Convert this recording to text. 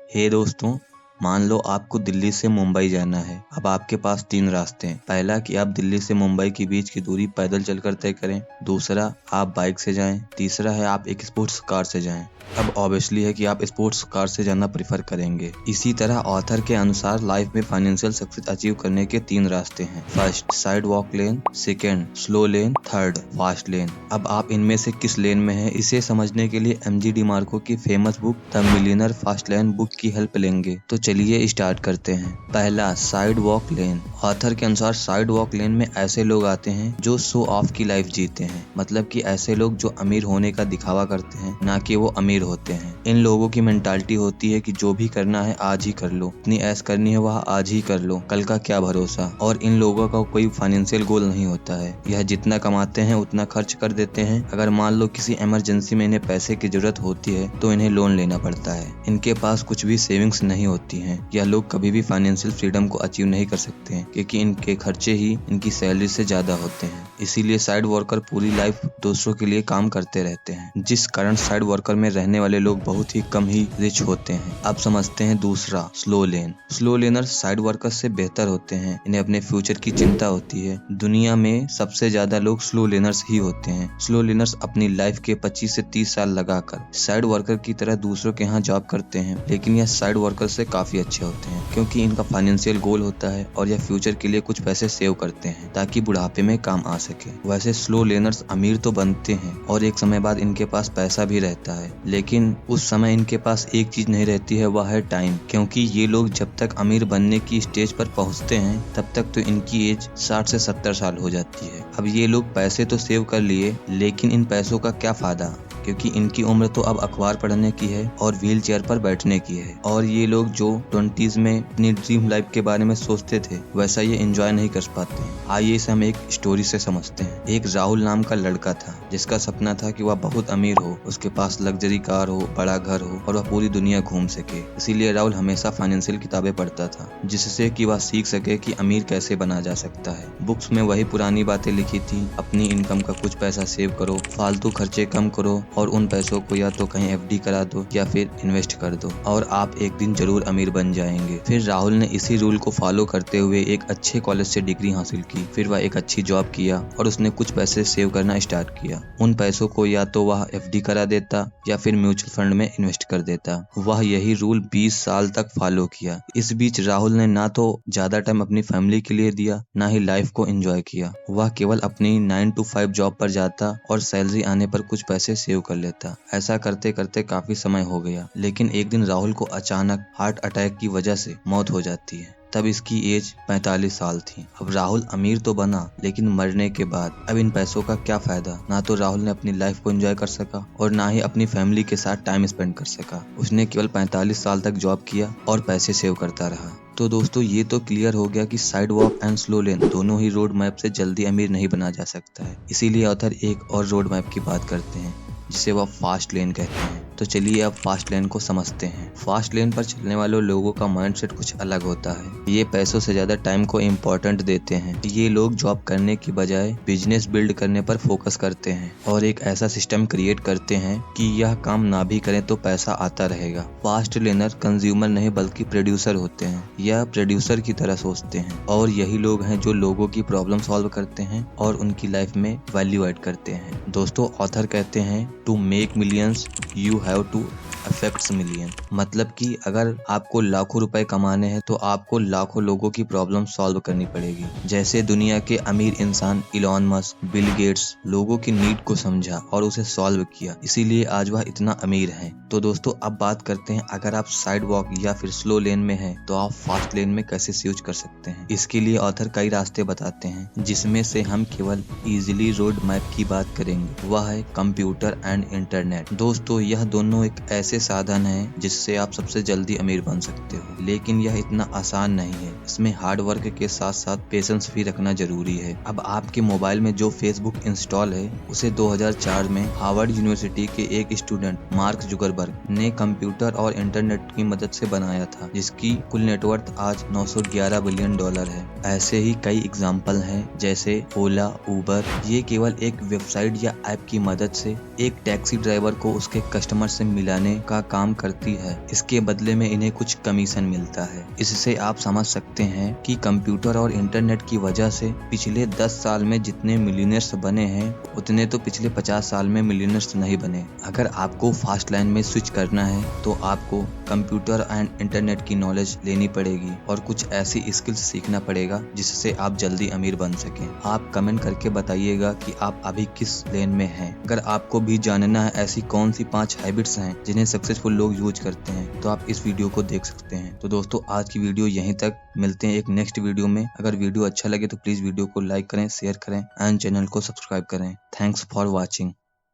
हे दोस्तों, मान लो आपको दिल्ली से मुंबई जाना है। अब आपके पास 3 रास्ते हैं। पहला कि आप दिल्ली से मुंबई के बीच की दूरी पैदल चलकर तय करें। दूसरा, आप बाइक से जाएं। तीसरा है आप एक स्पोर्ट्स कार से जाएं। अब ऑब्वियसली है कि आप स्पोर्ट्स कार से जाना प्रेफर करेंगे। इसी तरह ऑथर के अनुसार लाइफ में फाइनेंशियल सक्सेस अचीव करने के 3 रास्ते हैं। First, side walk lane. Second, slow lane. Third, fast lane. अब आप इनमें से किस लेन में हैं, इसे समझने के लिए MG डिमार्को की famous book the millionaire fast lane book की हेल्प लेंगे। तो चलिए स्टार्ट करते हैं। पहला, साइड वॉक लेन। ऑथर के अनुसार साइड वॉक लेन में ऐसे लोग आते हैं जो शो ऑफ की लाइफ जीते हैं, मतलब कि ऐसे लोग जो अमीर होने का दिखावा करते हैं, ना कि वो अमीर होते हैं। इन लोगों की मेंटालिटी होती है कि जो भी करना है आज ही कर लो, इतनी ऐश करनी है वह आज ही कर लो, कल का क्या भरोसा। और इन लोगों का कोई फाइनेंशियल गोल नहीं होता है। यह जितना कमाते हैं उतना खर्च कर देते हैं। अगर मान लो किसी इमरजेंसी में इन्हें पैसे की जरूरत होती है तो इन्हें लोन लेना पड़ता है। इनके पास कुछ भी सेविंग्स नहीं होती हैं। यह लोग कभी भी फाइनेंशियल फ्रीडम को अचीव नहीं कर सकते हैं, क्योंकि इनके खर्चे ही इनकी सैलरी से ज्यादा होते हैं। इसीलिए साइड वर्कर पूरी लाइफ दूसरों के लिए काम करते रहते हैं, जिस कारण साइड वर्कर में रहने वाले लोग बहुत ही कम ही रिच होते हैं। अब समझते हैं दूसरा, स्लो लेन। स्लो लेनर साइड वर्कर से बेहतर होते हैं। इन्हें अपने फ्यूचर की चिंता होती है। दुनिया में सबसे ज्यादा लोग स्लो लेनर्स ही होते हैं। स्लो लेनर्स अपनी लाइफ के 25 से 30 साल लगाकर साइड वर्कर की तरह दूसरों के यहाँ जॉब करते हैं, लेकिन यह साइड वर्कर से काफी अच्छे होते हैं, क्योंकि इनका फाइनेंशियल गोल होता है और यह फ्यूचर के लिए कुछ पैसे सेव करते हैं ताकि बुढ़ापे में काम आ सके। वैसे स्लो लेनर्स अमीर तो बनते हैं और एक समय बाद इनके पास पैसा भी रहता है, लेकिन उस समय इनके पास एक चीज नहीं रहती है, वह है टाइम। क्योंकि ये लोग जब तक अमीर बनने की स्टेज पर पहुंचते हैं तब तक तो इनकी एज 60 से 70 साल हो जाती है। अब ये लोग पैसे तो सेव कर लिए, लेकिन इन पैसों का क्या फायदा, क्योंकि इनकी उम्र तो अब अखबार पढ़ने की है और व्हील चेयर पर बैठने की है। और ये लोग जो 20s में अपनी ड्रीम लाइफ के बारे में सोचते थे, वैसा ये एंजॉय नहीं कर पाते हैं। आइए इसे हम एक स्टोरी से समझते हैं। एक राहुल नाम का लड़का था, जिसका सपना था कि वह बहुत अमीर हो, उसके पास लग्जरी कार हो, बड़ा घर हो और वह पूरी दुनिया घूम सके। इसीलिए राहुल हमेशा फाइनेंशियल किताबें पढ़ता था, जिससे कि वह सीख सके कि अमीर कैसे बना जा सकता है। बुक्स में वही पुरानी बातें लिखी थी, अपनी इनकम का कुछ पैसा सेव करो, फालतू खर्चे कम करो और उन पैसों को या तो कहीं FD करा दो या फिर इन्वेस्ट कर दो और आप एक दिन जरूर अमीर बन जाएंगे। फिर राहुल ने इसी रूल को फॉलो करते हुए एक अच्छे कॉलेज से डिग्री हासिल की। फिर वह एक अच्छी जॉब किया और उसने कुछ पैसे सेव करना स्टार्ट किया। उन पैसों को या तो वह FD करा देता या फिर म्यूचुअल फंड में इन्वेस्ट कर देता। वह यही रूल 20 साल तक फॉलो किया। इस बीच राहुल ने ना तो ज्यादा टाइम अपनी फैमिली के लिए दिया, ना ही लाइफ को एंजॉय किया। वह केवल अपनी 9 to 5 जॉब पर जाता और सैलरी आने पर कुछ पैसे सेव कर लेता। ऐसा करते करते काफी समय हो गया, लेकिन एक दिन राहुल को अचानक हार्ट अटैक की वजह से मौत हो जाती है। तब इसकी एज 45 साल थी। अब राहुल अमीर तो बना, लेकिन मरने के बाद अब इन पैसों का क्या फायदा। ना तो राहुल ने अपनी लाइफ को एंजॉय कर सका और ना ही अपनी फैमिली के साथ टाइम स्पेंड कर सका। उसने केवल 45 साल तक जॉब किया और पैसे सेव करता रहा। तो दोस्तों, ये तो क्लियर हो गया कि साइड वॉक एंड स्लो लेन दोनों ही रोड मैप से जल्दी अमीर नहीं बना जा सकता है। इसीलिए ऑथर एक और रोड मैप की बात करते हैं, जिसे वह फास्ट लेन कहते हैं। तो चलिए अब फास्ट लेन को समझते हैं। फास्ट लेन पर चलने वाले लोगों का माइंडसेट कुछ अलग होता है। ये पैसों से ज्यादा टाइम को इम्पोर्टेंट देते हैं। ये लोग जॉब करने की बजाय बिजनेस बिल्ड करने पर फोकस करते हैं और एक ऐसा सिस्टम क्रिएट करते हैं कि यह काम ना भी करें तो पैसा आता रहेगा। फास्ट लेनर कंज्यूमर नहीं बल्कि प्रोड्यूसर होते हैं। यह प्रोड्यूसर की तरह सोचते हैं और यही लोग हैं जो लोगों की प्रॉब्लम सॉल्व करते हैं और उनकी लाइफ में वैल्यू ऐड करते हैं। दोस्तों, ऑथर कहते हैं to make millions you have to affects million. मतलब कि अगर आपको लाखों रुपए कमाने हैं तो आपको लाखों लोगों की प्रॉब्लम सॉल्व करनी पड़ेगी। जैसे दुनिया के अमीर इंसान इलॉन मस्क, बिल गेट्स लोगों की नीड को समझा और उसे सॉल्व किया, इसीलिए आज वह इतना अमीर है। तो दोस्तों, अब बात करते हैं, अगर आप साइड वॉक या फिर स्लो लेन में हैं तो आप फास्ट लेन में कैसे स्विच कर सकते हैं। इसके लिए ऑथर कई रास्ते बताते हैं, जिसमें से हम केवल इजीली रोड मैप की बात करेंगे। वह है कंप्यूटर एंड इंटरनेट। दोस्तों, यह दोनों एक ऐसे साधन है जिससे आप सबसे जल्दी अमीर बन सकते हो, लेकिन यह इतना आसान नहीं है। इसमें हार्ड वर्क के साथ साथ पेशेंस भी रखना जरूरी है। अब आपके मोबाइल में जो फेसबुक इंस्टॉल है, उसे 2004 में हार्वर्ड यूनिवर्सिटी के एक स्टूडेंट मार्क जुकरबर्ग ने कंप्यूटर और इंटरनेट की मदद से बनाया था, जिसकी कुल नेटवर्थ आज $911 बिलियन है। ऐसे ही कई एग्जाम्पल हैं, जैसे ओला, उबर। ये केवल एक वेबसाइट या ऐप की मदद से एक टैक्सी ड्राइवर को उसके कस्टमर से मिलाने का काम करती है, इसके बदले में इन्हें कुछ कमीशन मिलता है। इससे आप समझ सकते हैं कि कंप्यूटर और इंटरनेट की वजह से पिछले 10 साल में जितने मिलियनर्स बने हैं उतने तो पिछले 50 साल में मिलियनर्स नहीं बने। अगर आपको फास्ट लाइन में स्विच करना है तो आपको कंप्यूटर एंड इंटरनेट की नॉलेज लेनी पड़ेगी और कुछ ऐसी स्किल्स सीखना पड़ेगा जिससे आप जल्दी अमीर बन सकें। आप कमेंट करके बताइएगा कि आप अभी किस लेन में हैं। अगर आपको भी जानना है ऐसी कौन सी 5 हैबिट्स हैं जिन्हें सक्सेसफुल लोग यूज करते हैं तो आप इस वीडियो को देख सकते हैं। तो दोस्तों आज की वीडियो यहीं तक, मिलते हैं एक नेक्स्ट वीडियो में। अगर वीडियो अच्छा लगे तो प्लीज वीडियो को लाइक करें, शेयर करें एंड चैनल को सब्सक्राइब करें। Thanks for watching.